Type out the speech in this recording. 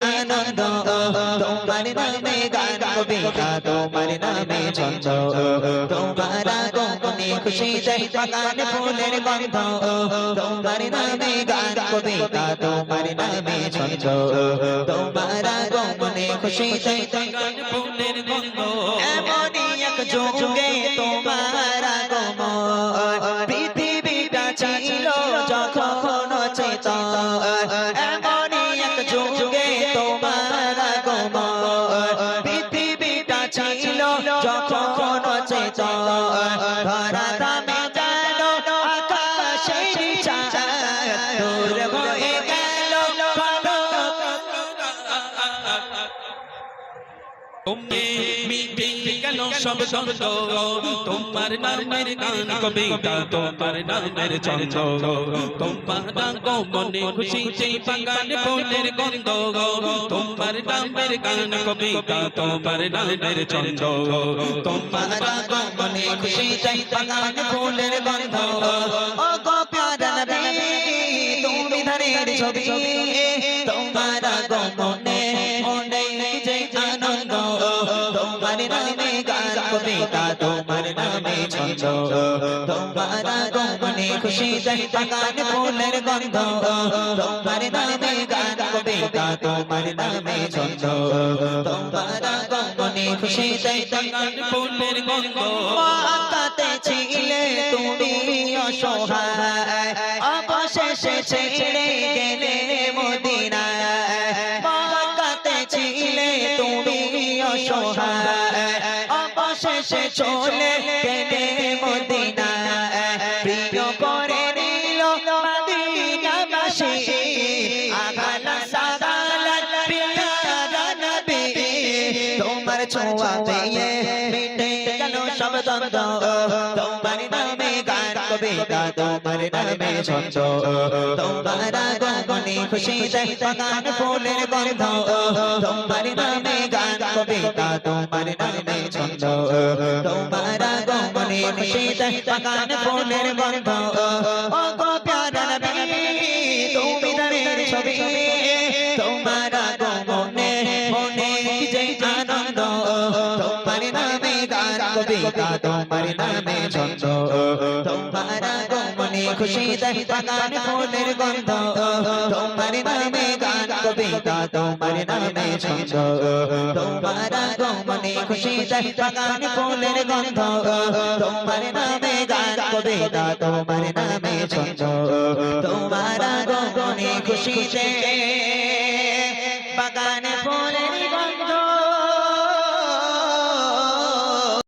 আনন্দ তোমার নামে গান কবিতা তোমার নামে ছন্দ তোমার আগমনে খুশিতে বাগানে ফুলের গন্ধ তোমার নামে গান কবিতা তোমার নামে ছন্দ তোমার আগমনে খুশিতে বাগানে ফুলের গন্ধ এমনই এক যুগে তোমার আগমন পৃথিবীটা ছিল যখন চেতন এমনই এক যুগে তোমার আগমন পৃথিবীটা ছিল যখন চেতন ধরা দামে যেন আকাশের চাঁদ দূর হয়ে গেল তুমি মিটে গেল সব দ্বন্দ্ব তোমার নামের গান কবিতা তোমার নামের ছন্দ তোমার আগমনে খুশিতে বাগানে ফুলের গন্ধ তোমার নামের গান কবিতা তোমার নামের ছন্দ তোমার আগমনে খুশিতে বাগানে ফুলের গন্ধ ও গো প্যারা নবী তুমি ধারের ছবি তোমার আগমনে মনে যে আনন্দ তোমার নামে গান কবিতা তোমার নামে ছন্দ তোমার আগমনে খুশিতে বাগানে ফুলের গন্ধ তোমার নামে গান কবিতা তোমার নামে ছন্দ তোমার আগমনে খুশিতে বাগানে ফুলের গন্ধ মক্কাতে ছিলে তুমি অসহায় অবশেষে ছেড়ে গেলে মদিনায় মক্কাতে ছিলে তুমি অসহায় অবশেষে চলে গেলে মদিনায় প্রিয় করে নিল মদিনাবাসী আগালা সাদালা প্রিয়ারা নবী তোমার ছোঁয়া পেয়ে মিটে গেল সব দ্বন্দ্ব তোমার নামে গান কবিতা তোমার নামে ছন্দ তোমার আগমনে খুশিতে বাগানে ফুলের গন্ধ তোমার নামে গান কবিতা তোমার নামে ছন্দ তোমার আগমনে খুশিতে বাগানে ফুলের গন্ধ ও গো প্যারা নবী তুমি ধারের ছবি তোমার আগমনে মনে যে আনন্দ তোমার নামে গান কবিতা তোমার নামে ছন্দ তোমার আগমনে খুশিতে বাগানে ফুলের গন্ধ তোমার নামে গান কবিতা তোমার নামে ছন্দ তোমার আগমনে খুশিতে বাগানে ফুলের গন্ধ তোমার নামে গান কবিতা তোমার নামে ছন্দ তোমার আগমনে খুশিতে বাগানে